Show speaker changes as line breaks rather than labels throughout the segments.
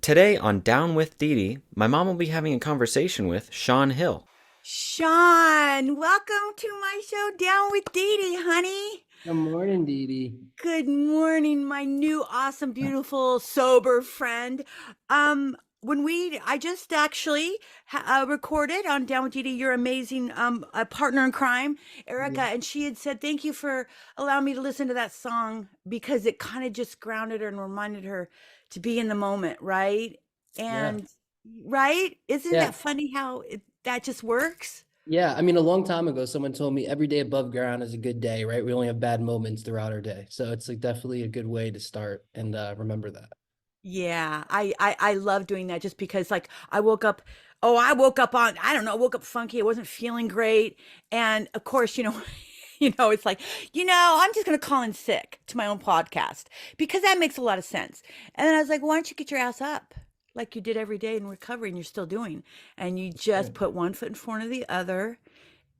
Today on Down with Dedee, my mom will be having a conversation with Shon Hill.
Shon, welcome to my show, Down with Dedee, honey.
Good morning, Dee.
Good morning, my new awesome, beautiful, sober friend. I just actually recorded on Down with Dedee, your amazing partner in crime, Erica,
Yeah,
and she had said thank you for allowing me to listen to that song because it kind of just grounded her and reminded her to be in the moment, right?
yeah,
And right, isn't
yeah,
that funny how that just works?
yeah. I mean, a long time ago, someone told me every day above ground is a good day, right? We only have bad moments throughout our day. So it's like definitely a good way to start and remember that.
Yeah, I love doing that just because like I woke up on I don't know, I woke up funky, I wasn't feeling great. And of course, it's like, I'm just gonna call in sick to my own podcast because that makes a lot of sense. And then I was like, why don't you get your ass up like you did every day in recovery and you're still doing? And you just
Right.
put one foot in front of the other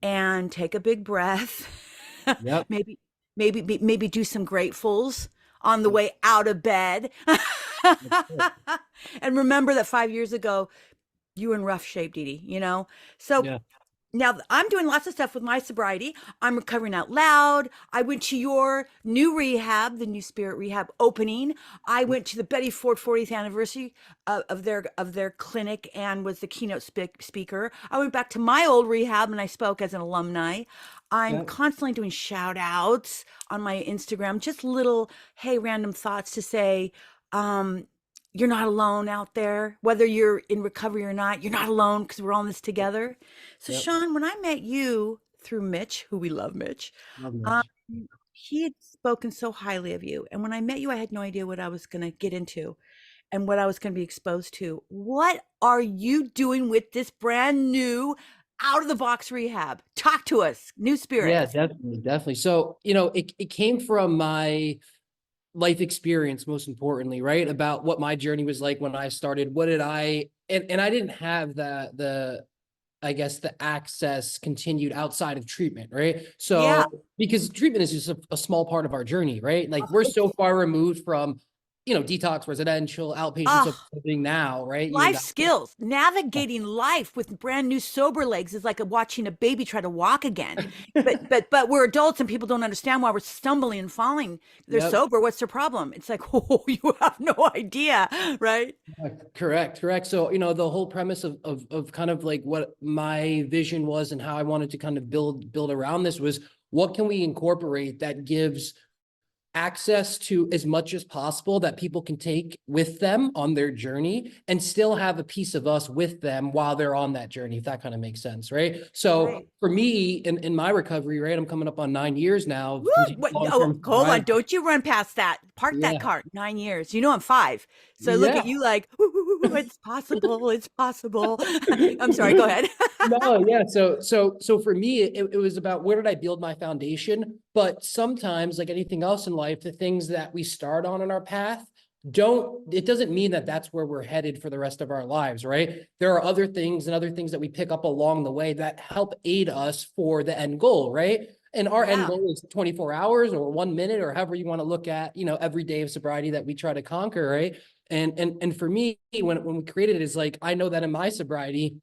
and take a big breath.
Yep.
maybe maybe do some gratefuls on the
Yep.
way out of bed.
That's it.
And remember that 5 years ago you were in rough shape, Dee Dee. So
Yeah.
now I'm doing lots of stuff with my sobriety. I'm recovering out loud. I went to your new rehab, the new Spirit Rehab opening. I went to the Betty Ford 40th anniversary of their clinic and was the keynote speaker. I went back to my old rehab and I spoke as an alumni. I'm
Yeah.
constantly doing shout outs on my Instagram, just little, hey, random thoughts to say, um, you're not alone out there, whether you're in recovery or not. You're not alone because we're all in this together. So,
Yep.
Shon, when I met you through Mitch, who we love, Mitch,
Love
um,
Mitch.
he had spoken so highly of you. And when I met you, I had no idea what I was going to get into and what I was going to be exposed to. What are you doing with this brand new out of the box rehab? Talk to us, new
Yeah,
spirits.
definitely, definitely. So, it came from my life experience, most importantly, right? About what my journey was like when I started. What did and I didn't have the I guess the access continued outside of treatment, right?
Yeah.
So because treatment is just a small part of our journey, right? Like
Oh,
we're so
it's
far removed from, detox, residential, outpatient, so
ah,
living now, right? You
life
know,
skills,
that,
navigating life with brand new sober legs is like watching a baby try to walk again. But we're adults and people don't understand why we're stumbling and falling. They're
yep.
sober. What's their problem? It's like, oh, you have no idea, right?
Correct, correct. So, the whole premise of kind of like what my vision was and how I wanted to kind of build around this was what can we incorporate that gives access to as much as possible that people can take with them on their journey and still have a piece of us with them while they're on that journey, if that kind of makes sense, right? So
Right.
for me in my recovery, right, I'm coming up on 9 years now
Woo!
of continued
What? Oh,
long-term
hold on!
sobriety.
Don't you run past that. Park that
Yeah.
cart. 9 years. You know I'm five. So I look
Yeah.
at you like, "Ooh, it's possible. It's possible." I'm sorry. Go ahead.
No, yeah. So for me, it was about where did I build my foundation? But sometimes, like anything else in life, the things that we start on in our path it doesn't mean that that's where we're headed for the rest of our lives, right? There are other things and other things that we pick up along the way that help aid us for the end goal, right? And our end
Yeah.
goal is 24 hours or 1 minute or however you want to look at, every day of sobriety that we try to conquer, right? And for me, when we created it, is like I know that in my sobriety,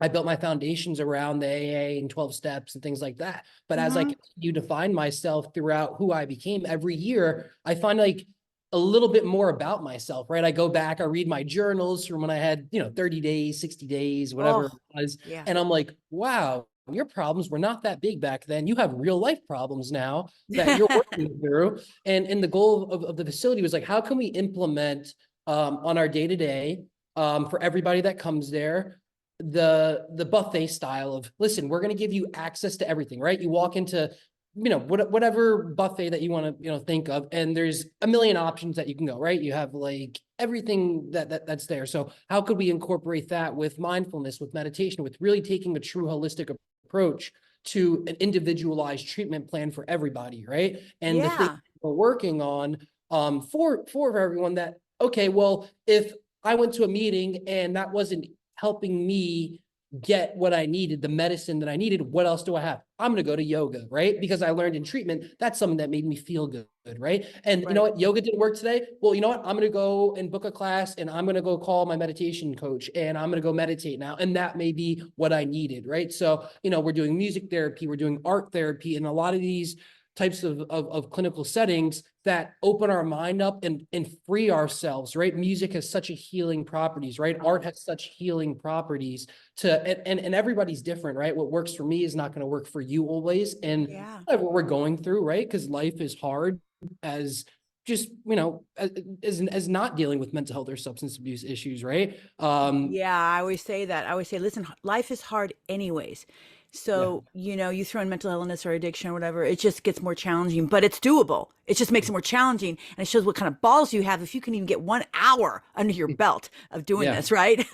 I built my foundations around the AA and 12 steps and things like that. But as I
Hmm.
continue to find myself throughout who I became every year, I find like a little bit more about myself, right? I go back, I read my journals from when I had, 30 days, 60 days, whatever it
Oh,
was.
yeah.
And I'm like, wow, your problems were not that big back then. You have real life problems now that you're working through. And the goal of the facility was like, how can we implement on our day to day for everybody that comes there the buffet style of, listen, we're going to give you access to everything, right? You walk into whatever buffet that you want to think of, and there's a million options that you can go, right? You have like everything that's there. So how could we incorporate that with mindfulness, with meditation, with really taking a true holistic approach to an individualized treatment plan for everybody, right? And the thing
Yeah.
we're working on for everyone, that okay, well, if I went to a meeting and that wasn't helping me get what I needed, the medicine that I needed, what else do I have? I'm going to go to yoga, right? Because I learned in treatment, that's something that made me feel good, right? And you know
Right.
what? Yoga didn't work today. Well, you know what? I'm going to go and book a class and I'm going to go call my meditation coach and I'm going to go meditate now. And that may be what I needed, right? So, you know, we're doing music therapy, we're doing art therapy, and a lot of these types of clinical settings that open our mind up and free ourselves, right? Music has such a healing properties, right? Art has such healing properties and everybody's different, right? What works for me is not going to work for you always. And
Yeah.
what we're going through, right? Because life is hard as just, you know, as not dealing with mental health or substance abuse issues, right?
Yeah, I always say that. I always say, listen, life is hard anyways.
Yeah,
So, you throw in mental illness or addiction or whatever, it just gets more challenging, but it's doable. It just makes it more challenging. And it shows what kind of balls you have if you can even get 1 hour under your belt of doing
yeah,
this, right?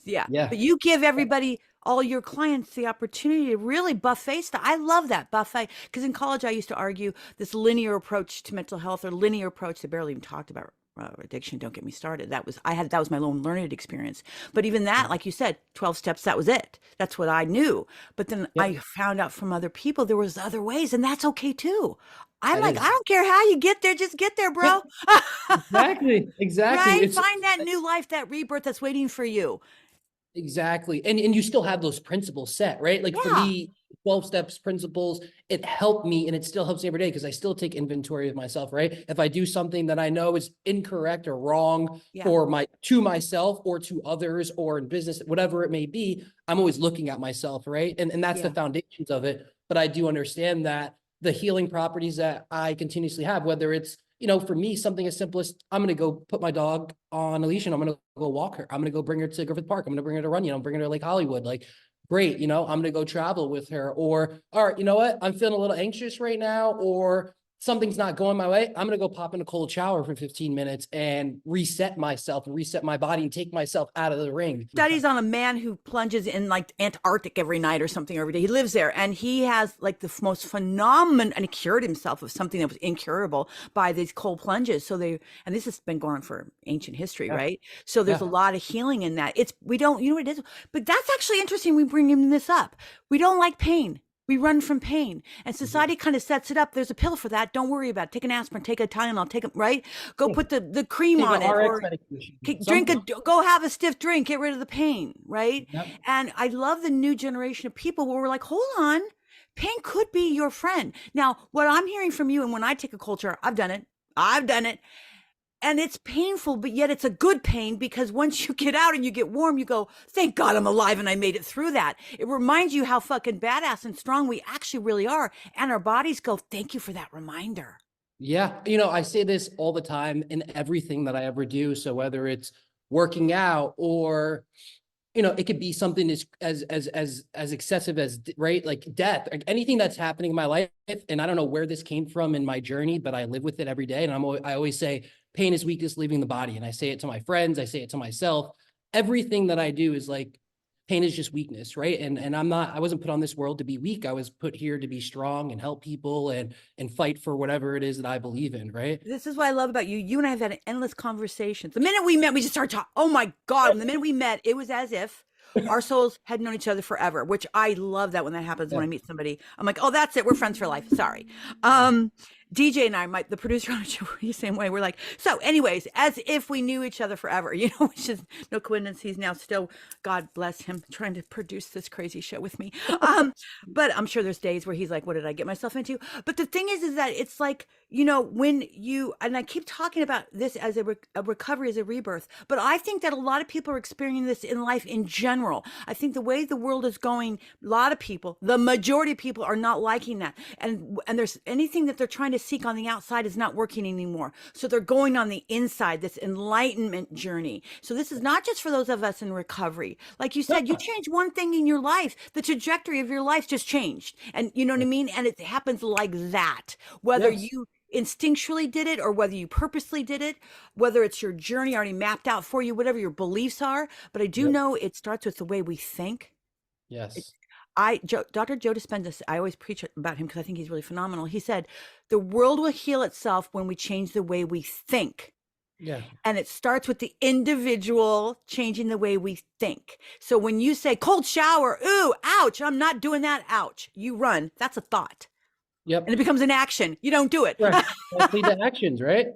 Yeah.
yeah,
But you give everybody, all your clients, the opportunity to really buffet stuff. I love that buffet because in college I used to argue this linear approach to mental health or linear approach. They barely even talked about addiction. Don't get me started. That was my own learned experience. But even that, like you said, 12 steps, that was it. That's what I knew. But then
yeah.
I found out from other people there was other ways, and that's okay too. I'm
That
like, I
is.
don't care how you get there, just get there,
Yeah,
bro.
exactly, exactly.
Right?
It's
Find that new life, that rebirth that's waiting for you.
exactly. And you still have those principles set, right? Like for
Yeah.
me, 12 steps principles, it helped me and it still helps me every day because I still take inventory of myself, right? If I do something that I know is incorrect or wrong
Yeah.
for myself or to others or in business, whatever it may be, I'm always looking at myself, right? And that's the
Yeah.
foundations of it. But I do understand that the healing properties that I continuously have, whether it's, you know, for me, something as simple as I'm going to go put my dog on a leash and I'm going to go walk her. I'm going to go bring her to Griffith Park. I'm going to bring her to run, bring her to Lake Hollywood. Like, great, I'm going to go travel with her. Or, all right, you know what? I'm feeling a little anxious right now, or something's not going my way. I'm going to go pop in a cold shower for 15 minutes and reset myself and reset my body and take myself out of the ring.
Studies on a man who plunges in like Antarctic every night or something every day. He lives there and he has like the most phenomenal, and he cured himself of something that was incurable by these cold plunges. And this has been going on for ancient history,
Yeah.
right? So there's a
Yeah.
lot of healing in that. We don't, you know what it is? But that's actually interesting. We bring him this up. We don't like pain. We run from pain, and society kind of sets it up. There's a pill for that. Don't worry about it. Take an aspirin, take a Tylenol, take it, right? Go put the cream
Take a
on it,
RX
or
medication.
drink
Something.
go have a stiff drink, get rid of the pain, right?
Yep.
And I love the new generation of people where we're like, hold on, pain could be your friend. Now, what I'm hearing from you, and when I take a cold shower, I've done it, and it's painful, but yet it's a good pain because once you get out and you get warm, you go, thank God I'm alive and I made it through that. It reminds you how fucking badass and strong we actually really are, and our bodies go, thank you for that reminder.
Yeah. I say this all the time in everything that I ever do. So whether it's working out or, it could be something as excessive as, right, like death, like anything that's happening in my life. And I don't know where this came from in my journey, but I live with it every day. And I always say pain is weakness leaving the body. And I say it to my friends. I say it to myself. Everything that I do is like, pain is just weakness, right? And I wasn't put on this world to be weak. I was put here to be strong and help people and fight for whatever it is that I believe in, right?
This is what I love about you. You and I have had endless conversations. The minute we met, we just started talking. Oh my God. The minute we met, it was as if our souls had known each other forever, which I love that when that happens.
Yeah.
When I meet somebody, I'm like, oh, that's it. We're friends for life. Sorry. DJ and I, the producer on the show, the same way. We're like, so anyways, as if we knew each other forever, which is no coincidence. He's now still, God bless him, trying to produce this crazy show with me. But I'm sure there's days where he's like, what did I get myself into? But the thing is that it's like, when and I keep talking about this as a recovery, as a rebirth, but I think that a lot of people are experiencing this in life in general. I think the way the world is going, a lot of people, the majority of people are not liking that. And there's anything that they're trying to seek on the outside is not working anymore. So they're going on the inside, this enlightenment journey. So this is not just for those of us in recovery. Like you said, you change one thing in your life, the trajectory of your life just changed. And you know what I mean? And it happens like that, whether
Yes.
you instinctually did it or whether you purposely did it, whether it's your journey already mapped out for you, whatever your beliefs are. But I do
Yep.
know it starts with the way we think.
Yes.
Dr. Joe Dispenza, I always preach about him because I think he's really phenomenal. He said, the world will heal itself when we change the way we think.
Yeah.
And it starts with the individual changing the way we think. So when you say cold shower, ooh, ouch, I'm not doing that, ouch, you run. That's a thought. And it
Yep.
becomes an action. You don't do it.
Correct. Let's lead to actions, right?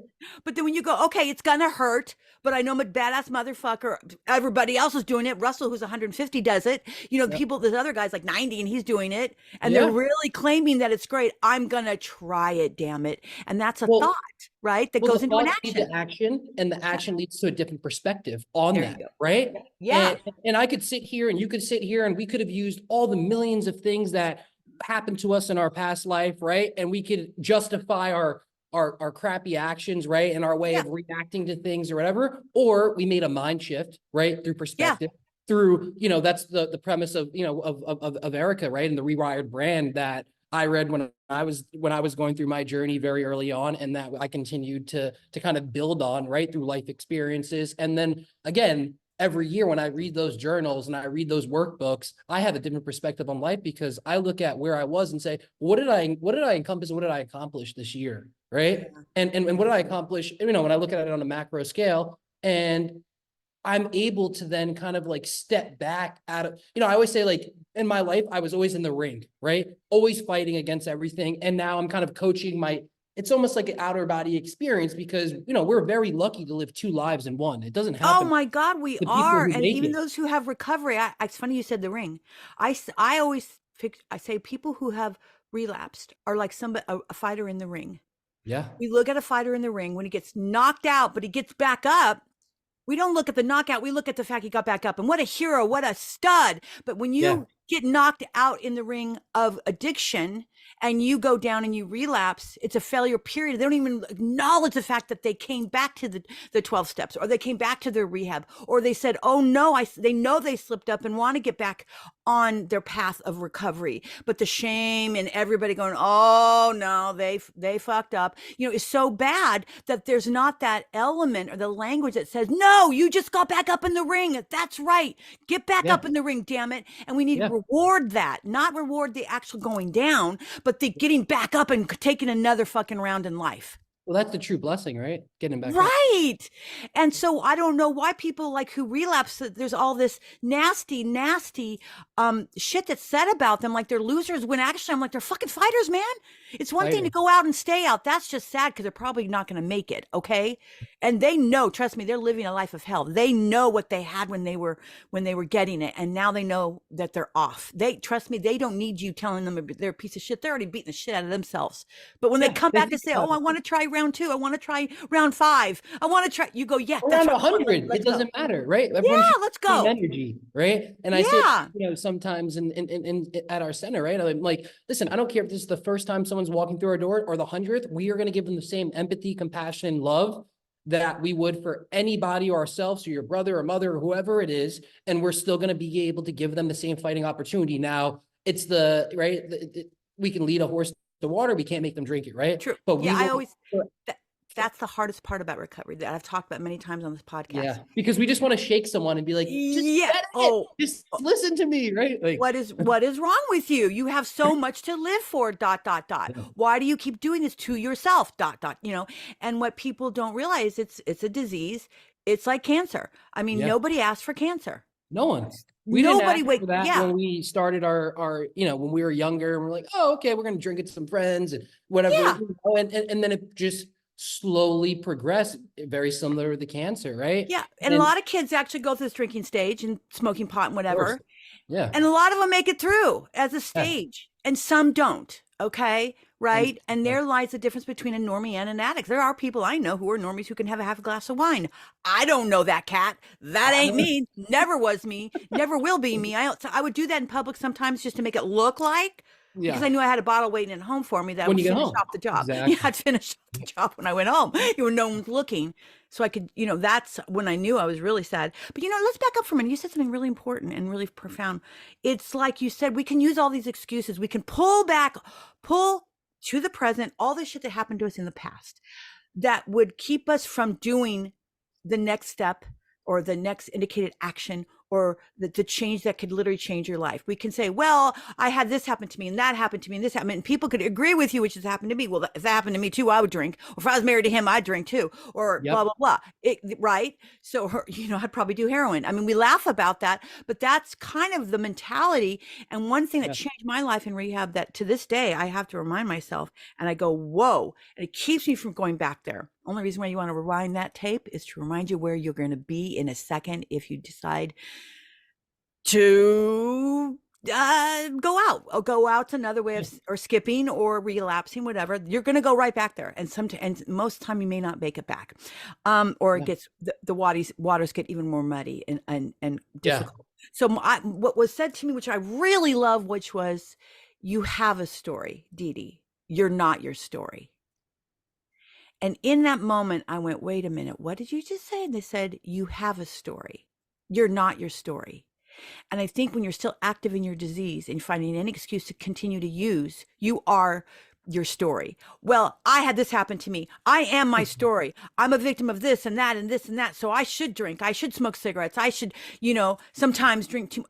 But then when you go, okay, it's gonna hurt, but I know I'm a badass motherfucker. Everybody else is doing it. Russell, who's 150, does it. You know,
Yep.
people, this other guy's like 90 and he's doing it. And they're
Yeah.
really claiming that it's great. I'm gonna try it, damn it. And that's a thought,
Well,
right? That
well, the
goes into an
thoughts lead to
action.
action, and the action leads to a different perspective on
There you
that,
go.
right?
Yeah.
And I could sit here and you could sit here and we could have used all the millions of things that happened to us in our past life, right? And we could justify our crappy actions, right? And our way
Yeah.
of reacting to things or whatever. Or we made a mind shift, right? Through
Yeah.
perspective. Through, that's the premise of, of Erica, right? And the Rewired brand that I read when I was going through my journey very early on, and that I continued to kind of build on, right, through life experiences. And then again, every year when I read those journals and I read those workbooks, I have a different perspective on life because I look at where I was and say, what did I encompass? What did I accomplish this year? Right.
Yeah.
And what did I accomplish? When I look at it on a macro scale, and I'm able to then kind of like step back out of, I always say, like, in my life, I was always in the ring, right? Always fighting against everything. And now I'm kind of coaching it's almost like an outer body experience because, we're very lucky to live two lives in one. It doesn't
Oh
happen
my God, we
to people
are.
who
And
make
even
it.
those who have recovery, it's funny you said the ring. I always I say people who have relapsed are like a fighter in the ring.
Yeah.
We look at a fighter in the ring when he gets knocked out, but he gets back up. We don't look at the knockout. We look at the fact he got back up and what a hero, what a stud. But when
Yeah.
you get knocked out in the ring of addiction and you go down and you relapse, it's a failure period. They don't even acknowledge the fact that they came back to the 12 steps or they came back to their rehab or they said, oh no, they know they slipped up and want to get back on their path of recovery. But the shame and everybody going, oh no, they fucked up, is so bad that there's not that element or the language that says, no, you just got back up in the ring. That's right. Get back
Yeah.
up in the ring, damn it. And we need
Yeah.
to reward that, not reward the actual going down, but the getting back up and taking another fucking round in life.
Well, that's the true blessing, right? Getting back up.
Right. And so I don't know why people like who relapse, there's all this nasty shit that's said about them, like they're losers, when actually I'm like, they're fucking fighters, man. It's one thing to go out and stay out. That's just sad because they're probably not going to make it. Okay. And they know, trust me, they're living a life of hell. They know what they had when they were getting it. And now they know that they're off. They trust me, they don't need you telling them they're a piece of shit. They're already beating the shit out of themselves. But when they come back and say, oh, I want to try round 2, I want to try round 5, I want to try, you go, yeah,
Around
that's right.
100, it doesn't matter, right?
Yeah, let's go.
Energy, right? And I say, sometimes in at our center, right? I'm like, listen, I don't care if this is the first time someone's walking through our door or the 100th. We are going to give them the same empathy, compassion, and love that we would for anybody or ourselves or your brother or mother or whoever it is. And we're still going to be able to give them the same fighting opportunity. Now, it's we can lead a horse to water. We can't make them drink it, right?
True.
But
that's the hardest part about recovery that I've talked about many times on this podcast.
Yeah, because we just want to shake someone and be like, just listen to me, right? Like,
what is wrong with you? You have so much to live for, ... Why do you keep doing this to yourself, ... And what people don't realize, it's a disease. It's like cancer. I mean, nobody asked for cancer.
No one.
Nobody
didn't ask for that when we started our when we were younger, and we're like, oh, okay, we're gonna drink it to some friends and whatever.
Yeah.
And then it just slowly progressed, very similar to the cancer, right?
Yeah. And a lot of kids actually go through this drinking stage and smoking pot and whatever.
Yeah.
And a lot of them make it through as a stage and some don't. Okay. Right. And there lies the difference between a normie and an addict. There are people I know who are normies who can have a half a glass of wine. I don't know that cat. That ain't me. Never was me. Never will be me. I would do that in public sometimes just to make it look like, because I knew I had a bottle waiting at home for me that
when
would
you get
finish
home.
off the job.
Exactly.
Yeah, I'd finish off the job when I went home. No one was looking. So I could, that's when I knew I was really sad. But, let's back up for a minute. You said something really important and really profound. It's like you said, we can use all these excuses. We can pull to the present all the shit that happened to us in the past that would keep us from doing the next step or the next indicated action or the change that could literally change your life. We can say, well, I had this happen to me and that happened to me and this happened. And people could agree with you, which has happened to me. Well, if that happened to me too, I would drink. Or if I was married to him, I'd drink too, or blah,
Yep.
blah, blah. Right. So, I'd probably do heroin. I mean, we laugh about that, but that's kind of the mentality. And one thing that
Yeah.
changed my life in rehab that to this day, I have to remind myself and I go, whoa, and it keeps me from going back there. Only reason why you want to rewind that tape is to remind you where you're going to be in a second if you decide to go out. Go out's another way of, or skipping or relapsing, whatever. You're going to go right back there, and most time you may not make it back, or it
Yeah.
gets the waters get even more muddy and
Yeah.
difficult. So what was said to me, which I really love, which was, "You have a story, Dedee. You're not your story." And in that moment, I went, wait a minute, what did you just say? And they said, you have a story. You're not your story. And I think when you're still active in your disease and finding any excuse to continue to use, you are your story. Well, I had this happen to me. I am my story. I'm a victim of this and that and this and that. So I should drink. I should smoke cigarettes. I should, sometimes drink too,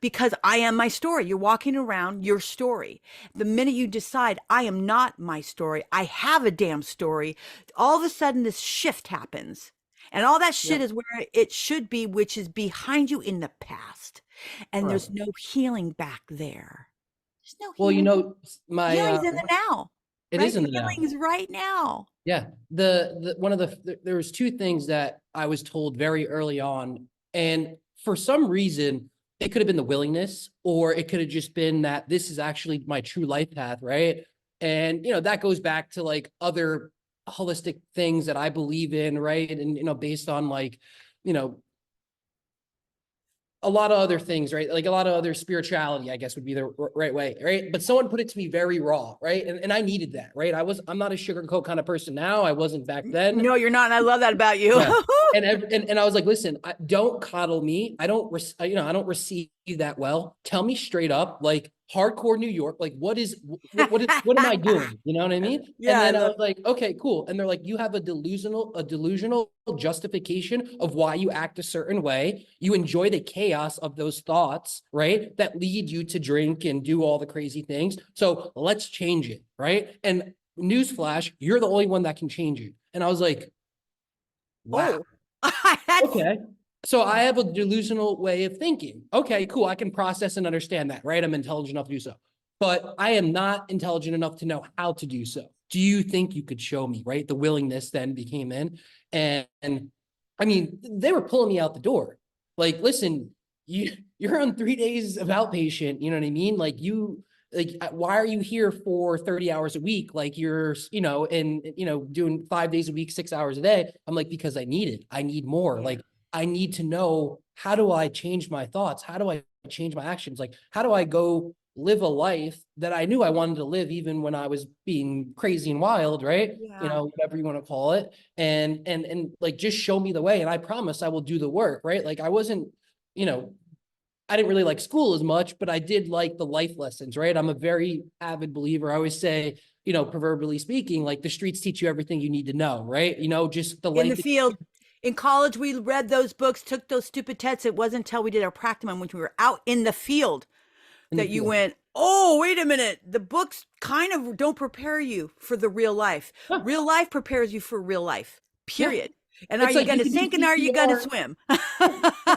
because I am my story. You're walking around your story. The minute you decide I am not my story, I have a damn story, all of a sudden this shift happens. And all that shit
Yep.
is where it should be, which is behind you in the past. And
Right.
there's no healing back there. There's no
Well,
healing.
my
Healing's in the now,
it
right?
is in the now.
Healing's right now.
Yeah. One of there was two things that I was told very early on. And for some reason, it could have been the willingness, or it could have just been that this is actually my true life path, right? And that goes back to like other holistic things that I believe in, right? And based on like, you know, a lot of other things, right? Like a lot of other spirituality, I guess would be the right way, right? But someone put it to me very raw, right? And I needed that, right? I'm not a sugarcoat kind of person now. I wasn't back then.
No, you're not. And I love that about you.
Yeah. And I was like, listen, don't coddle me. I don't receive that well. Tell me straight up, like hardcore New York, like what am I doing? You know what I mean?
Yeah,
And then I was like, okay, cool. And they're like, you have a delusional justification of why you act a certain way. You enjoy the chaos of those thoughts, right? That lead you to drink and do all the crazy things. So let's change it, right? And newsflash, you're the only one that can change it. And I was like, wow. Okay. So I have a delusional way of thinking. Okay, cool. I can process and understand that, right? I'm intelligent enough to do so. But I am not intelligent enough to know how to do so. Do you think you could show me, right? The willingness then became in. And I mean, they were pulling me out the door. Like, listen, you're on 3 days of outpatient, you know what I mean? Like why are you here for 30 hours a week? Like you're, doing 5 days a week, 6 hours a day. I'm like, because I need it. I need more.
Yeah.
Like I need to know, how do I change my thoughts? How do I change my actions? Like, how do I go live a life that I knew I wanted to live, even when I was being crazy and wild, right?
Yeah.
Whatever you want to call it. And like, just show me the way. And I promise I will do the work, right? Like I wasn't, I didn't really like school as much, but I did like the life lessons, right? I'm a very avid believer. I always say, proverbially speaking, like the streets teach you everything you need to know, right? Just the
In
life.
the field. In college, we read those books, took those stupid tests. It wasn't until we did our practicum, when we were out in the field, that you went, oh, wait a minute. The books kind of don't prepare you for the real life.
Huh.
Real life prepares you for real life, period. And
It's
are you
like
going to
you can
sink
do
and are you going to
CPR.
swim?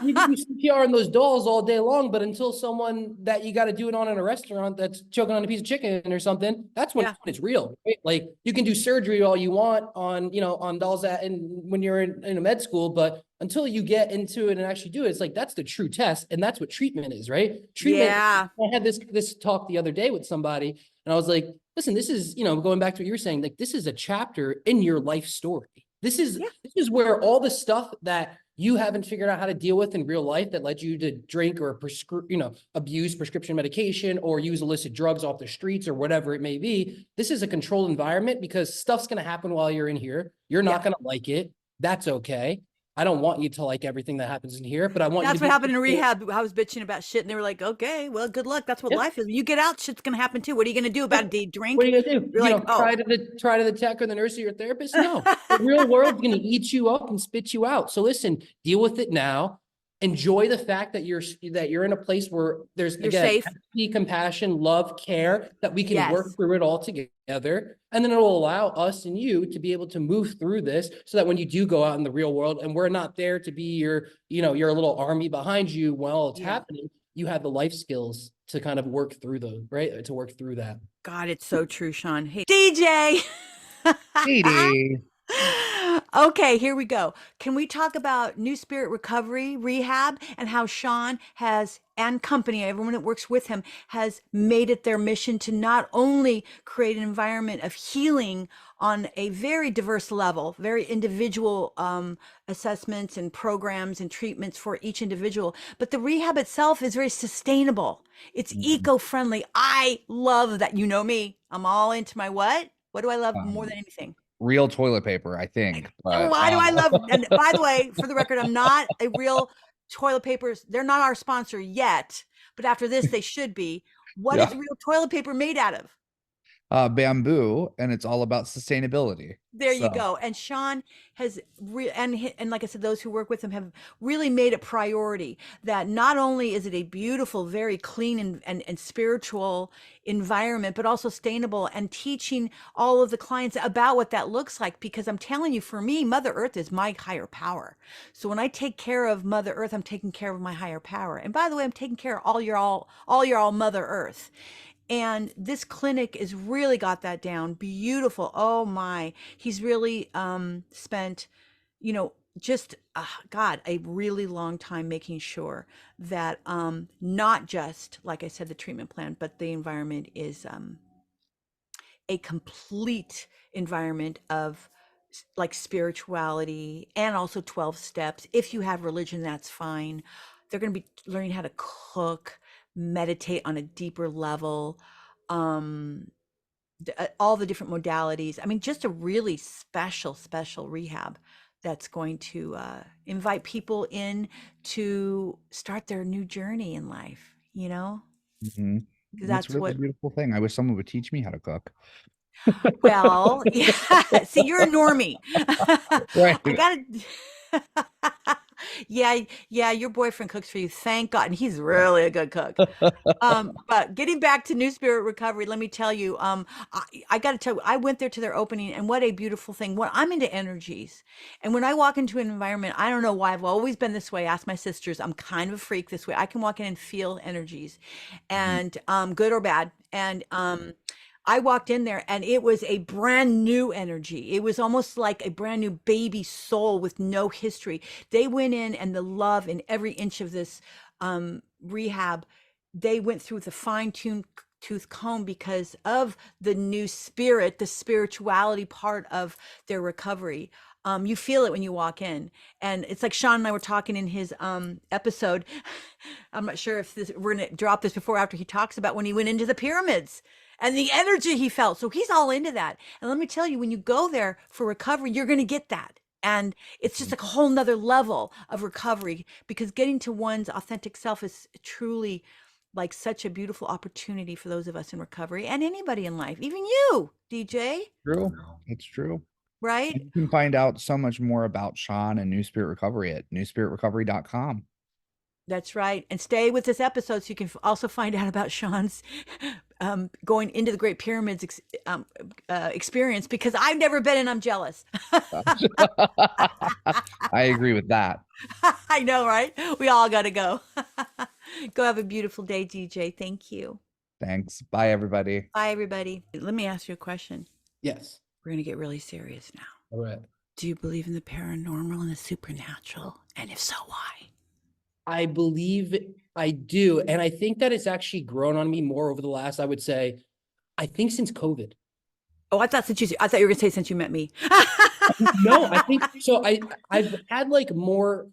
You can do CPR on those dolls all day long, but until someone that you got to do it on in a restaurant that's choking on a piece of chicken or something, that's when
Yeah.
it's real, right? Like you can do surgery all you want on, on dolls when you're in a med school, but until you get into it and actually do it, it's like, that's the true test. And that's what treatment is, right? Treatment.
Yeah.
I had this talk the other day with somebody, and I was like, listen, this is, going back to what you were saying, like, this is a chapter in your life story. This is where all the stuff that you haven't figured out how to deal with in real life that led you to drink or abuse prescription medication or use illicit drugs off the streets or whatever it may be. This is a controlled environment because stuff's going to happen while you're in here. You're not going to like it. That's okay. I don't want you to like everything that happens in here, but I want
That's
you to
what happened in rehab. I was bitching about shit, and they were like, "Okay, well, good luck. That's what life is. When you get out, shit's gonna happen too. What are you gonna do about it? Do you drink?
What are you gonna do?
You're like, oh,
try to the tech or the nurse or your therapist? No, the real world's gonna eat you up and spit you out. So listen, deal with it now enjoy the fact that you're in a place where there's,
You're
again,
safe.
empathy, compassion, love, care, that we can work
Yes.
through it all together. And then it'll allow us and you to be able to move through this so that when you do go out in the real world and we're not there to be your, your little army behind you while it's
Yeah.
happening, you have the life skills to kind of work through those, right? To work through that.
God, it's so true, Shon. Hey, DJ.
Dedee.
Okay, here we go. Can we talk about New Spirit Recovery Rehab and how Shon has and company, everyone that works with him, has made it their mission to not only create an environment of healing on a very diverse level, very individual assessments and programs and treatments for each individual, but the rehab itself is very sustainable. It's
Mhm.
eco-friendly. I love that. You know me. I'm all into my what? What do I love more
Um,
than anything?
Real toilet paper, I think, but
Why do I love, and by the way, for the record, I'm not a real toilet papers. They're not our sponsor yet, but after this, they should be. What is
yeah,
real toilet paper made out of?
bamboo, and it's all about sustainability.
There you
So,
go. And Shon has and like I said, those who work with him have really made a priority that not only is it a beautiful, very clean and spiritual environment, but also sustainable, and teaching all of the clients about what that looks like. Because I'm telling you, for me, Mother Earth is my higher power. So when I take care of Mother Earth, I'm taking care of my higher power. And by the way, I'm taking care of all Mother Earth. And this clinic is really got that down. Beautiful. Oh my. He's really spent, just God, a really long time making sure that not just, like I said, the treatment plan, but the environment is a complete environment of like spirituality and also 12 steps. If you have religion, that's fine. They're going to be learning how to cook, meditate on a deeper level, um, all the different modalities. I mean, just a really special rehab that's going to invite people in to start their new journey in life,
mhm.
'Cause
It's
that's
really a
what.
beautiful thing. I wish someone would teach me how to cook.
Well, yeah. See, you're a normie.
Right.
I gotta. Yeah, yeah. Your boyfriend cooks for you. Thank God, and he's really a good cook. But getting back to New Spirit Recovery, let me tell you, I got to tell you, I went there to their opening, and what a beautiful thing. What I'm into energies, and when I walk into an environment, I don't know why I've always been this way. Ask my sisters. I'm kind of a freak this way. I can walk in and feel energies,
Mhm.
and good or bad, and I walked in there and it was a brand new energy. It was almost like a brand new baby soul with no history. They went in, and the love in every inch of this rehab, they went through with a fine-tuned tooth comb because of the new spirit, the spirituality part of their recovery. You feel it when you walk in, and it's like Shon and I were talking in his episode. I'm not sure if we're gonna drop this before or after he talks about when he went into the pyramids and the energy he felt. So he's all into that. And let me tell you, when you go there for recovery, you're going to get that. And it's just like a whole nother level of recovery, because getting to one's authentic self is truly like such a beautiful opportunity for those of us in recovery and anybody in life, even you, DJ,
True. It's true.
right?
You can find out so much more about Shon and New Spirit Recovery at newspiritrecovery.com.
That's right. And stay with this episode so you can also find out about Sean's going into the Great Pyramids experience, because I've never been and I'm jealous.
I agree with that.
I know, right? We all got to go. Go have a beautiful day, DJ. Thank you.
Thanks. Bye, everybody.
Bye, everybody. Let me ask you a question.
Yes.
We're going to get really serious now.
All right.
Do you believe in the paranormal and the supernatural? And if so, why?
I believe I do. And I think that it's actually grown on me more over the last, I would say, I think since COVID.
Oh, I thought you were going to say since you met me.
No, I think so. I've had like more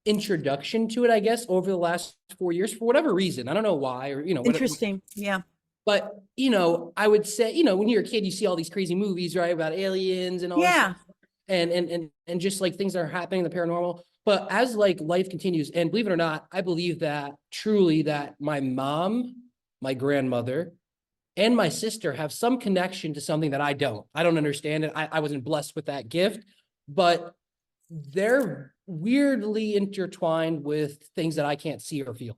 introduction to it, I guess, over the last 4 years for whatever reason. I don't know why, or whatever.
Interesting. Yeah.
But I would say, when you're a kid, you see all these crazy movies, right, about aliens and all this
Yeah.
stuff, and just like things that are happening in the paranormal. But as like life continues, and believe it or not, I believe that truly that my mom, my grandmother, and my sister have some connection to something that I don't understand it. I wasn't blessed with that gift, but their weirdly intertwined with things that I can't see or feel.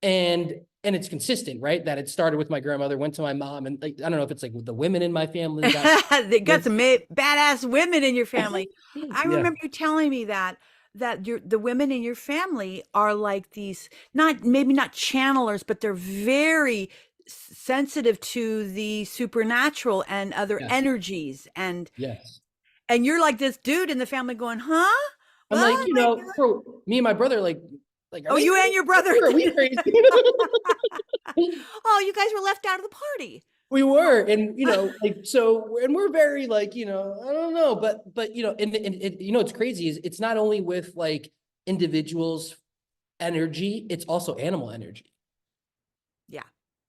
And it's consistent, right? That it started with my grandmother, went to my mom, and like, I don't know if it's like the women in my family that
They got some badass women in your family. I
yeah,
remember you telling me that the women in your family are like these, not maybe not channelers, but they're very sensitive to the supernatural and other
yes,
energies,
yes.
and you're like this dude in the family going, huh?
I'm
What?
like, for me and my brother, like, are
Oh,
they
you and
crazy?
your brother.
Or are we crazy?
Oh, you guys were left out of the party.
We were, and like, so, and we're very like, I don't know, but and it, it's crazy is it's not only with like individuals' energy, it's also animal energy.
Yeah.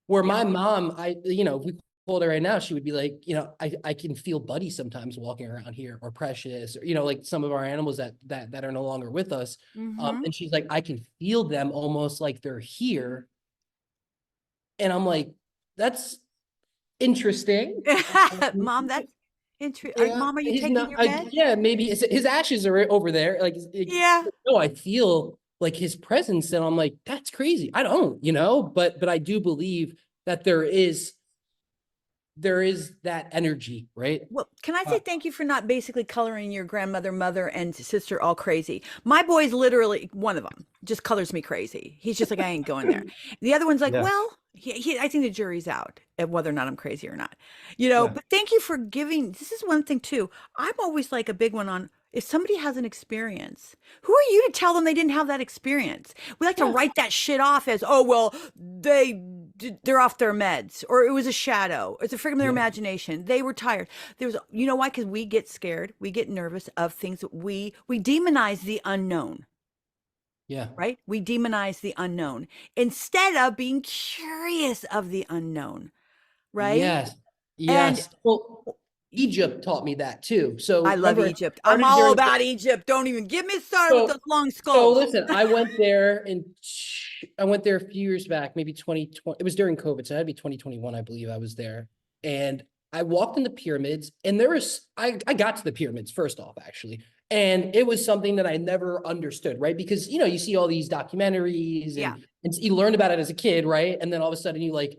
Where
Yeah.
my mom, if we called her right now, she would be like, I can feel Buddy sometimes walking around here, or Precious, or like some of our animals that are no longer with us.
Mm-hmm.
And she's like, I can feel them almost like they're here. And I'm like, that's interesting.
Mom, that's interesting.
Yeah,
Mom, are you
he's
taking
not.
your med?
Yeah, maybe his ashes are over there. Like,
Yeah.
no, I feel like his presence, and I'm like, that's crazy. I don't, but I do believe that there is that energy, right?
Well, can I
Uh,
say thank you for not basically coloring your grandmother, mother, and sister all crazy? My boy's literally one of them just colors me crazy. He's just like, I ain't going there. The other one's like,
yeah,
well, I think the jury's out at whether or not I'm crazy or not.
yeah,
But thank you for giving. This is one thing too. I'm always like a big one on if somebody has an experience, who are you to tell them they didn't have that experience? We like to
yeah,
write that shit off as, oh, well, they're off their meds, or it was a shadow. It's a freaking their
yeah,
imagination. They were tired. There was, you know why? Because we get scared. We get nervous of things that we demonize the unknown,
yeah.
right? We demonize the unknown instead of being curious of the unknown, right?
Yes,
And
yes. Well, Egypt taught me that too. So
I love
remember, I
Egypt. I'm
started
all
during.
about Egypt. Don't even get me started with
So,
those long
so
skulls.
listen, I went there a few years back, maybe 2020. It was during COVID, so that'd be 2021, I believe I was there. And I walked in the pyramids, and I got to the pyramids first off, actually. And it was something that I never understood, right? Because, you see all these documentaries
Yeah.
and you learned about it as a kid, right? And then all of a sudden you like,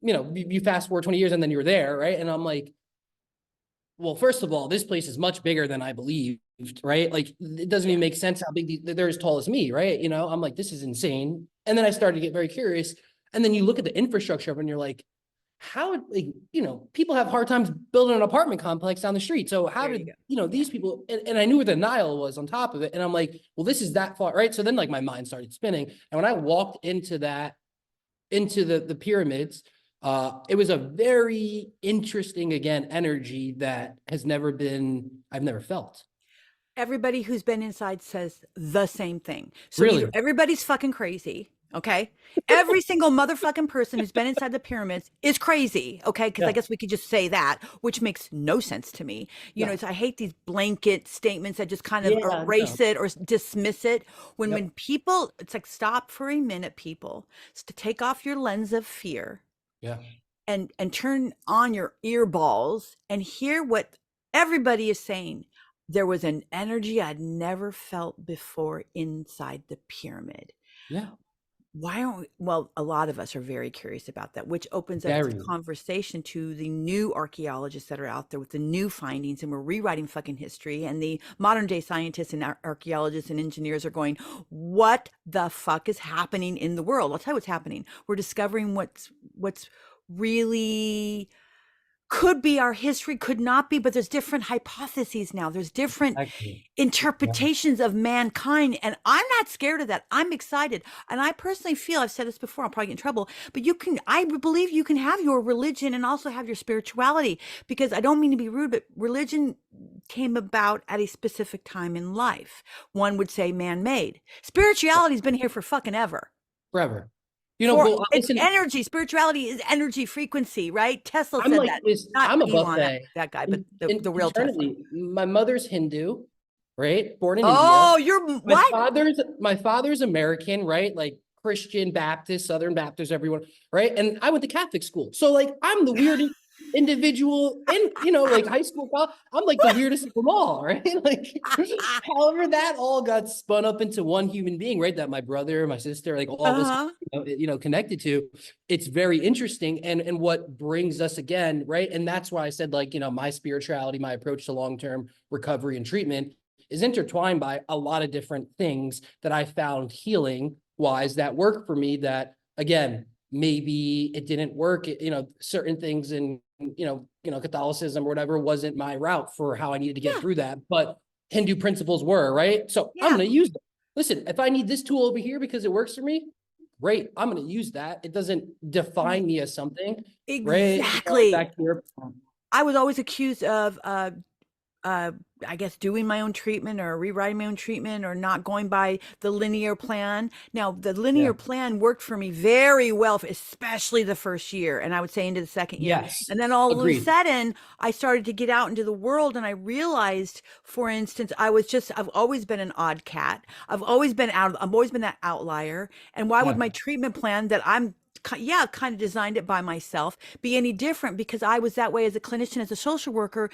you fast forward 20 years and then you're there, right? And I'm like, well, first of all, this place is much bigger than I believed, right? Like, it doesn't even make sense how big they're as tall as me, right? I'm like, this is insane. And then I started to get very curious. And then you look at the infrastructure of it and you're like, how, like, people have hard times building an apartment complex down the street. So how
There you
did,
go.
these people, and I knew where the Nile was on top of it. And I'm like, well, this is that far, right? So then like my mind started spinning. And when I walked into the pyramids, it was a very interesting, again, energy that I've never felt.
Everybody who's been inside says the same thing. So either
Really?
everybody's fucking crazy, okay? Every single motherfucking person who's been inside the pyramids is crazy, okay? Because I
Yeah.
guess we could just say that, which makes no sense to me.
No.
I hate these blanket statements that just kind of
Yeah,
erase
no.
it or dismiss it. When
Yep.
people, it's like stop for a minute, people, to take off your lens of fear
Yeah.
and turn on your earballs and hear what everybody is saying. There was an energy I'd never felt before inside the pyramid.
Yeah.
Why don't we, well, a lot of us are very curious about that, which opens up this
Very.
conversation to the new archaeologists that are out there with the new findings, and we're rewriting fucking history. And the modern day scientists and archaeologists and engineers are going, what the fuck is happening in the world? I'll tell you what's happening. We're discovering what's really could be our history, could not be, but there's different hypotheses now. There's different
Actually.
interpretations of mankind. And I'm not scared of that. I'm excited. And I personally feel, I've said this before, I'll probably get in trouble, but I believe you can have your religion and also have your spirituality, because I don't mean to be rude, but religion came about at a specific time in life. One would say man-made. Spirituality's been here for fucking ever.
Forever.
It's
Listen,
energy. Spirituality is energy frequency, right? Tesla
I'm
said
like
that.
this,
Not
I'm a
Elon,
buffet.
that guy, but the real Tesla.
Internally, my mother's Hindu, right? Born in India.
Oh, you're
My
what?
father's American, right? Like Christian, Baptist, Southern Baptist, everyone, right? And I went to Catholic school. So like I'm the weirdest individual and like high school, I'm like the weirdest of them all, right? Like, however, that all got spun up into one human being, right? That my brother, my sister, like all of us,
Uh-huh.
connected to. It's very interesting, and what brings us again, right? And that's why I said, like, my spirituality, my approach to long-term recovery and treatment is intertwined by a lot of different things that I found healing wise that work for me. That again, maybe it didn't work, certain things in Catholicism or whatever wasn't my route for how I needed to get
Yeah.
through that, but Hindu principles were, right? So I'm
Yeah.
going to use them. Listen, if I need this tool over here because it works for me, great, I'm going to use that. It doesn't define me as something, right?
Exactly.
Back to your
I was always accused of I guess doing my own treatment or rewriting my own treatment or not going by the linear plan. Now, the
yeah.
linear plan worked for me very well, especially the first year, and I would say into the second year.
Yes.
And then all of a
Agreed.
sudden, I started to get out into the world, and I realized, for instance, I've always been an odd cat. I've always been that outlier. And why would
Yeah.
my treatment plan that kind of designed it by myself be any different because I was that way as a clinician, as a social worker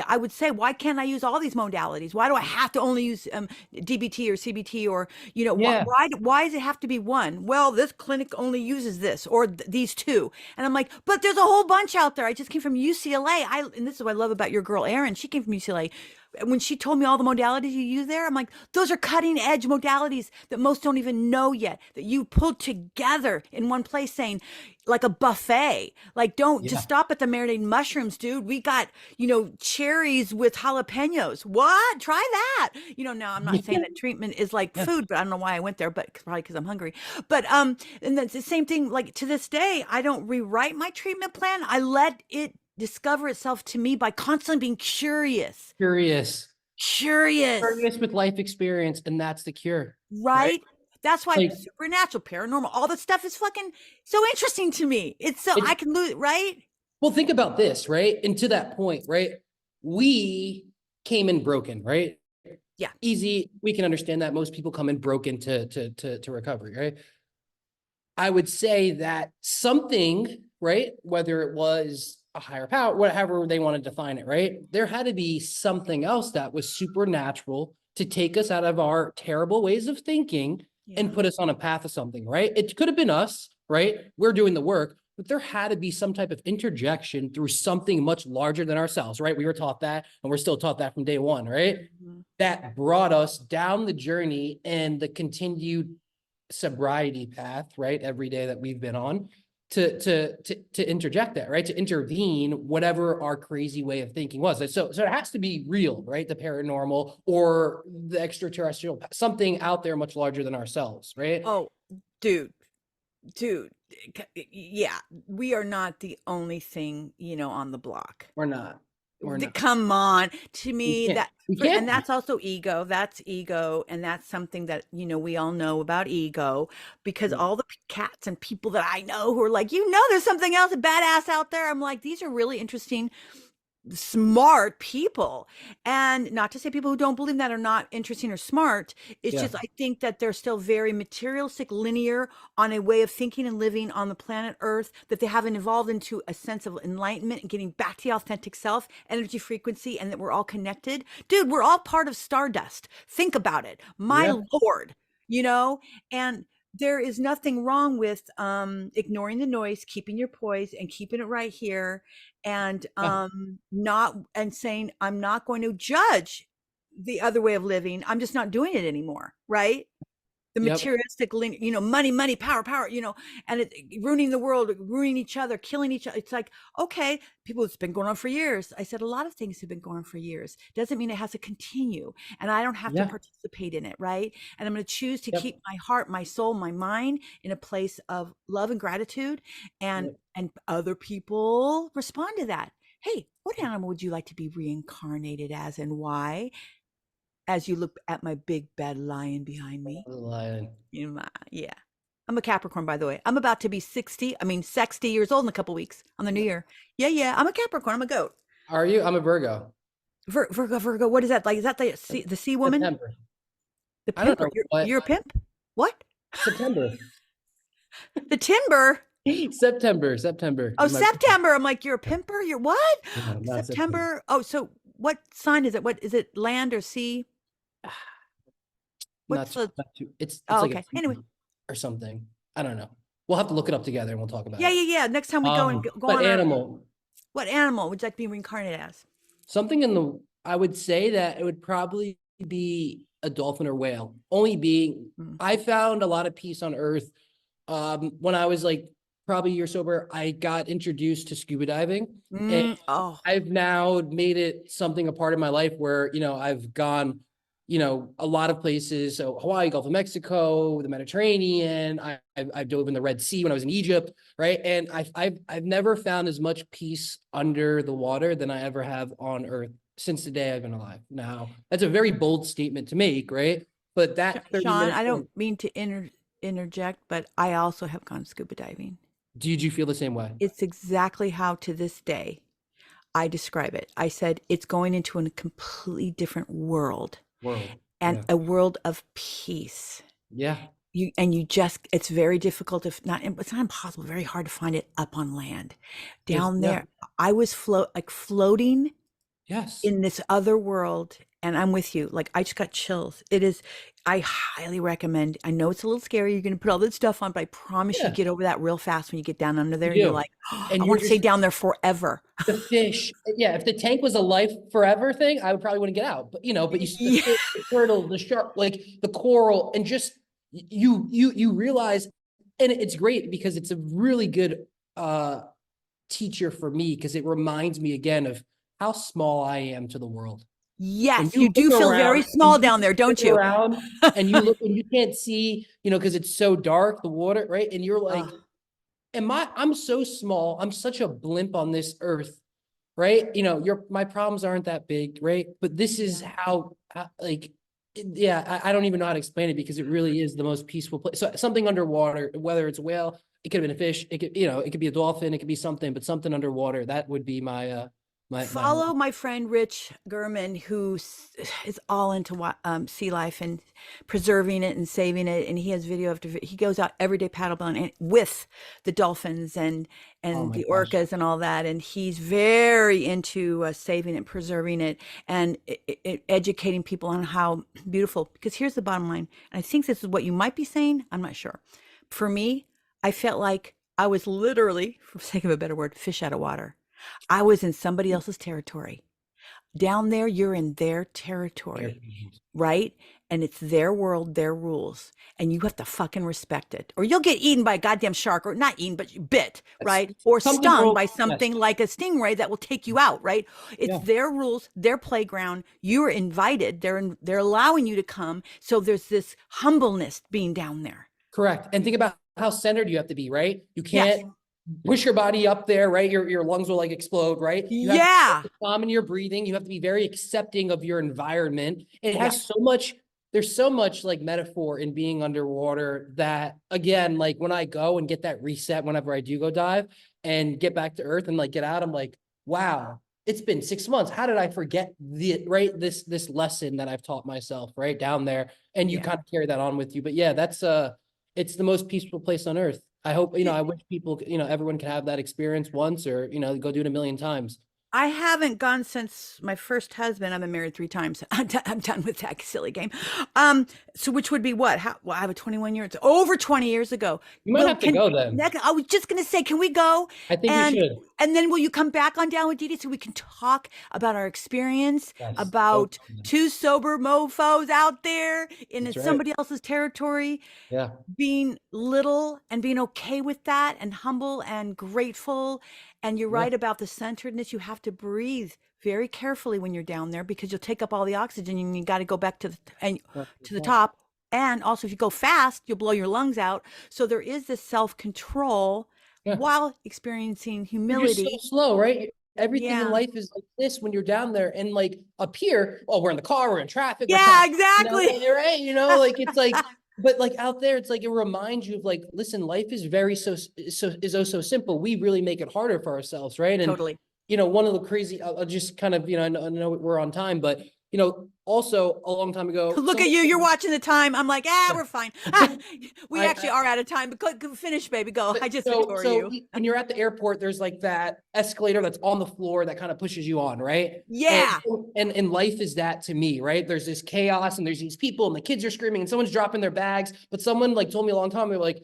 I would say, why can't I use all these modalities? Why do I have to only use DBT or CBT or,
Yeah.
why does it have to be one? Well, this clinic only uses this or these two. And I'm like, but there's a whole bunch out there. I just came from UCLA. And this is what I love about your girl, Erin. She came from UCLA. When she told me all the modalities you use there, I'm like, those are cutting edge modalities that most don't even know yet, that you pulled together in one place, saying, like a buffet. Like, don't just
Yeah.
stop at the marinated mushrooms, dude. We got, cherries with jalapenos. What? Try that. Now I'm not saying that treatment is like
Yeah.
food, but I don't know why I went there, but probably because I'm hungry. But and that's the same thing. Like to this day, I don't rewrite my treatment plan. I let it discover itself to me by constantly being curious.
Curious.
Curious,
Curious with life experience, and that's the cure, right?
right? That's why
Like
supernatural, paranormal, all that stuff is fucking so interesting to me. It's so
it's
I can lose, right?
well, think about this, right? And to that point, right? We came in broken, right?
Yeah.
Easy. We can understand that most people come in broken to recovery, right? I would say that something, right? Whether it was a higher power, whatever they want to define it, right? There had to be something else that was supernatural to take us out of our terrible ways of thinking and
Yeah.
put us on a path of something, right? It could have been us, right? We're doing the work, but there had to be some type of interjection through something much larger than ourselves, right? We were taught that, and we're still taught that from day one, right?
Mhm.
That brought us down the journey and the continued sobriety path, right? Every day that we've been on to interject that, right? To intervene whatever our crazy way of thinking was. So it has to be real, right? The paranormal or the extraterrestrial, something out there much larger than ourselves, right?
Oh, dude, dude, yeah, we are not the only thing, on the block.
We're not. We're not.
Come on, to
We
me,
can't. We
and
can't be.
that's also ego. That's ego, and that's something that we all know about ego, because all the cats and people that I know who are like, there's something else, a badass out there. I'm like, these are really interesting, smart people. And not to say people who don't believe that are not interesting or smart. It's
Yeah.
just, I think that they're still very materialistic, linear on a way of thinking and living on the planet Earth, that they haven't evolved into a sense of enlightenment and getting back to the authentic self, energy frequency, and that we're all connected. Dude, we're all part of Stardust. Think about it. My
Yeah.
Lord, and there is nothing wrong with ignoring the noise, keeping your poise and keeping it right here, and
Yeah.
not and saying, I'm not going to judge the other way of living. I'm just not doing it anymore, right? The
Yep.
materialistic, money, money, power, power, and it ruining the world, ruining each other, killing each other. It's like, okay, people, it's been going on for years. I said a lot of things have been going on for years. Doesn't mean it has to continue, and I don't have to
Yeah.
participate in it, right? And I'm going to choose to
Yep.
keep my heart, my soul, my mind in a place of love and gratitude, and
Yep.
other people respond to that. Hey, what animal would you like to be reincarnated as, and why? As you look at my big bad lion behind me.
Lion.
Yeah. I'm a Capricorn, by the way. I'm about to be 60 years old in a couple weeks on the new year. Yeah, yeah. I'm a Capricorn. I'm a goat.
Are you? I'm a Virgo.
Virgo. What is that like? Is that the sea woman?
September.
The
I don't
pimp? Or
know what
you're a pimp? What?
September.
The timber?
September
Oh,
is my
September. I'm like, you're a pimper? You're what?
no, not September.
September. Oh, so what sign is it? What is it? Land or sea? What's the
Not too, it's
Oh,
like a
okay. Anyway.
or something. I don't know. We'll have to look it up together and we'll talk about
Yeah,
it.
yeah, yeah. Next time we go and go
But
on our
animal,
what animal would you like to be reincarnated as?
something in the, I would say that it would probably be a dolphin or whale. Only being,
Mm.
I found a lot of peace on Earth. When I was like probably a year sober, I got introduced to scuba diving, and
Oh,
I've now made it something a part of my life where, I've gone, a lot of places. So Hawaii, Gulf of Mexico, the Mediterranean. I've dove in the Red Sea when I was in Egypt, right? And I've never found as much peace under the water than I ever have on Earth since the day I've been alive. Now, that's a very bold statement to make, right? But that 30
Shon,
minutes,
I don't mean to interject, but I also have gone scuba diving.
did you feel the same way?
It's exactly how to this day I describe it. I said it's going into a completely different world
World.
and
Yeah.
a world of peace.
Yeah.
It's very difficult, if not, it's not impossible, very hard to find it up on land. Down there, I was floating
Yes.
in this other world, and I'm with you. Like, I just got chills. I highly recommend. I know it's a little scary. You're going to put all this stuff on, but I promise you
Yeah.
get over that real fast when you get down under there.
You
And you're
do.
like, oh,
And
I
you're
want to stay
just
down there forever.
the fish. Yeah. If the tank was a life forever thing, I would probably wouldn't get out. But but you see the
Yeah.
fish, the turtle, the shark, like the coral, and just you realize, and it's great because it's a really good teacher for me because it reminds me again of how small I am to the world. When
Yes, you
you look
do feel very
around and
small
you
down there, don't
look
you?
around and you look and you can't see, because it's so dark, the water, right? And you're like,
Oh,
I'm so small. I'm such a blimp on this earth, right? My problems aren't that big, right? But this is
yeah.
I don't even know how to explain it because it really is the most peaceful place. So something underwater, whether it's a whale, it could have been a fish, it could be a dolphin, it could be something, but something underwater, that would be my
Follow my friend Rich Gurman, who is all into sea life and preserving it and saving it. And he has video after he goes out every day paddleboarding with the dolphins and
oh my
the
gosh.
orcas and all that. And he's very into saving it, preserving it, and educating people on how beautiful. Because here's the bottom line, and I think this is what you might be saying. I'm not sure. For me, I felt like I was literally, for sake of a better word, fish out of water. I was in somebody else's territory. Down there, you're in their territory, right? And it's their world, their rules. And you have to fucking respect it. Or you'll get eaten by a goddamn shark, or not eaten, but bit, right? Or
Something
stung
wrong.
by
Yes.
something like a stingray that will take you out, right? It's
Yeah.
their rules, their playground. You are invited. They're allowing you to come. So there's this humbleness being down there.
Correct. And think about how centered you have to be, right? You
Yes.
can't push your body up there, right? Your lungs will like explode, right? You have
Yeah.
to calm in your breathing. You have to be very accepting of your environment. It
Yeah.
has so much, there's so much like metaphor in being underwater that again, like when I go and get that reset whenever I do go dive and get back to earth and like get out, I'm like, wow, it's been 6 months. How did I forget this lesson that I've taught myself right down there? And you
Yeah.
kind of carry that on with you. But yeah, it's the most peaceful place on earth. I hope, I wish people, everyone could have that experience once or, go do it a million times.
I haven't gone since my first husband. I've been married 3 times. I'm done with that silly game. So which would be what? Well, I have a 21 year. It's over 20 years ago.
You might have to go then.
I was just gonna say, can we go?
I think
And
we should.
and then will you come back on down with Dedee so we can talk about our experience,
Yes.
about
Oh,
2 sober mofos out there in
That's right.
somebody else's territory,
Yeah.
being little and being okay with that and humble and grateful. And you're
Yeah.
right about the centeredness. You have to breathe very carefully when you're down there because you'll take up all the oxygen and you got to go back to the top. And also, if you go fast, you'll blow your lungs out. So there is this self-control
Yeah.
while experiencing
You're just so
humility.
slow, right? Everything in
Yeah.
life is like this when you're down there, and like up here, oh, we're in the car, we're in traffic, we're
Yeah,
trying,
exactly.
right? Like it's like, but like out there, it's like it reminds you of like, listen, life is very so simple. We really make it harder for ourselves, right? And
Totally.
one of the crazy, I'll just kind of, I know we're on time, but also a long time ago.
Look at you. You're watching the time. I'm like, we're fine. We
I-
actually are out of time, but go finish, baby. Go. I just
so
adore
so
you.
when you're at the airport, there's like that escalator that's on the floor that kind of pushes you on, right?
Yeah.
And life is that to me, right? There's this chaos and there's these people and the kids are screaming and someone's dropping their bags, but someone like told me a long time ago, like,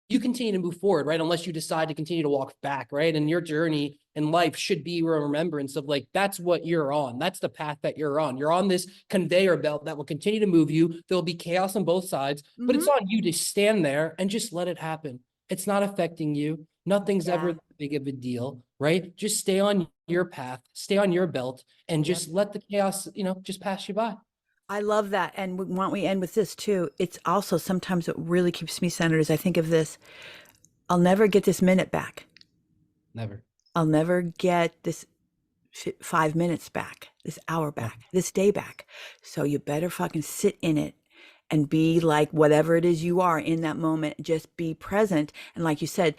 you continue to move forward, right? Unless you decide to continue to walk back, right? And your journey in life should be a remembrance of like, that's what you're on. That's the path that you're on. You're on this conveyor belt that will continue to move you. There'll be chaos on both sides, but it's on you to stand there and just let it happen. It's not affecting you. Nothing's ever that big of a deal, right? Just stay on your path, stay on your belt, and just let the chaos, just pass you by.
I love that. And why don't we end with this too? It's also sometimes what really keeps me centered is I think of this, I'll never get this minute back.
Never.
I'll never get this 5 minutes back, this hour back, this day back. So you better fucking sit in it and be like whatever it is you are in that moment. Just be present. And like you said,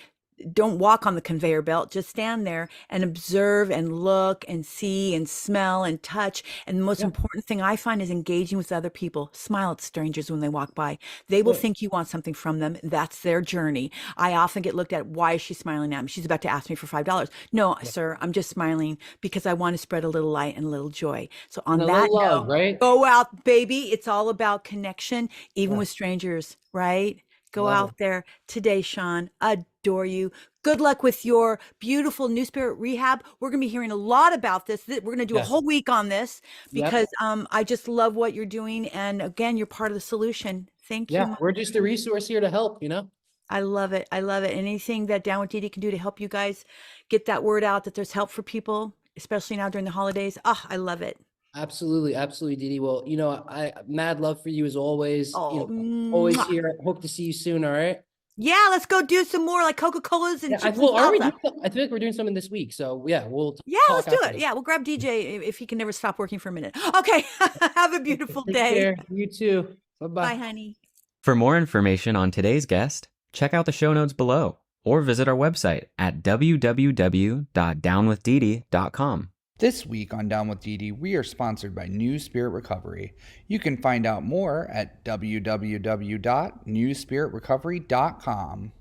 don't walk on the conveyor belt. Just stand there and observe and look and see and smell and touch. And the most important thing I find is engaging with other people. Smile at strangers when they walk by. They will think you want something from them. That's their journey. I often get looked at, why is she smiling at me? She's about to ask me for $5. No, sir, I'm just smiling because I want to spread a little light and a little joy. So on that
love,
note,
right?
go out, baby. It's all about connection, even with strangers, right? Go out there today, Shon. Adore you. Good luck with your beautiful New Spirit Rehab. We're going to be hearing a lot about this. We're going to do a whole week on this because I just love what you're doing. And again, you're part of the solution. Thank you.
Yeah, we're just a resource here to help,
I love it. I love it. Anything that Down with Dedee can do to help you guys get that word out that there's help for people, especially now during the holidays. Oh, I love it.
Absolutely, absolutely, Dedee. Well, I mad love for you as always.
Oh,
always
mwah.
here. Hope to see you soon. All right.
Yeah, let's go do some more like Coca-Colas and chips and
are we
salsa.
I feel like we're doing something this week. So yeah, we'll
let's do it. Yeah, we'll grab DJ if he can never stop working for a minute. Okay, have a beautiful
Take
day.
care. You too. Bye-bye.
Bye, honey.
For more information on today's guest, check out the show notes below or visit our website at www.downwithdedee.com.
This week on Down with Dedee, we are sponsored by New Spirit Recovery. You can find out more at www.newspiritrecovery.com.